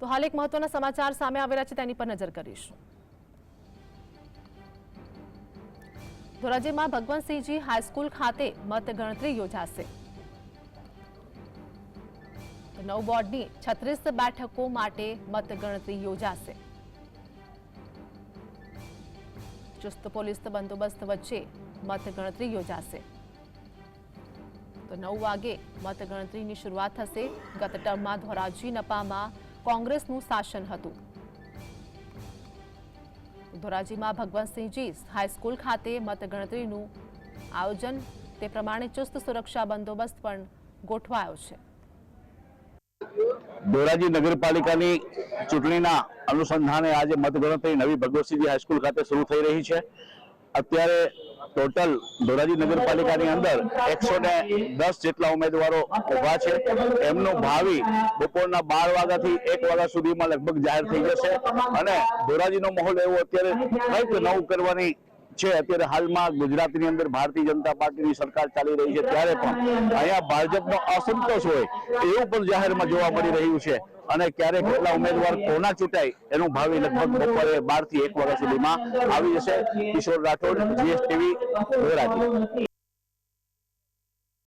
તો હાલ એક મહત્વના સમાચાર સામે આવેલા છે, તેની પર નજર કરીશું। ધોરાજીમાં ભગવંતસિંહજી હાઈસ્કૂલ ખાતે મતગણતરી યોજાશે। 9 વોર્ડની 36 બેઠકો માટે મતગણતરી યોજાશે। ચુસ્ત પોલીસ બંદોબસ્ત વચ્ચે મતગણતરી યોજાશે। તો 9 વાગે મતગણતરીની શરૂઆત થશે। ગત ટર્મમાં ધોરાજી નપામાં કોંગ્રેસનું શાસન હતું। ધોરાજીમાં ભગવંતસિંહજી હાઈસ્કૂલ ખાતે મતગણતરીનું આયોજન તે પ્રમાણે ચુસ્ત સુરક્ષા બંદોબસ્ત પણ ગોઠવાયો છે। ધોરાજી નગરપાલિકાની ચૂંટણીના અનુસંધાને આજે મતગણતરી નવી ભગવતસિંહજી હાઈસ્કૂલ ખાતે શરૂ થઈ રહી છે। અત્યારે ટોટલ ધોરાજી નગરપાલિકાની અંદર 110 જેટલા ઉમેદવારો ઉભા છે। એમનું ભાવિ બપોરના 12 વાગ્યાથી 1 વાગ્યા સુધીમાં લગભગ જાહેર થઈ જશે અને ધોરાજીનો માહોલ એવો અત્યારે કંઈક નવું કરવાની છે। અત્યારે હાલમાં ગુજરાતની અંદર ભારતીય જનતા પાર્ટીની સરકાર ચાલી રહી છે, ત્યારે પણ અહીંયા ભાજપનો અસંતોષ હોય એવું પણ જાહેરમાં જોવા મળી રહ્યું છે અને ક્યારેક કેટલા ઉમેદવાર કોના ચૂંટાય એનું ભાવિ લગભગ બપોરે 12 થી 1 વાગ્યા સુધીમાં આવી જશે। કિશોર રાઠોડ, GSTV, ધોરાજી।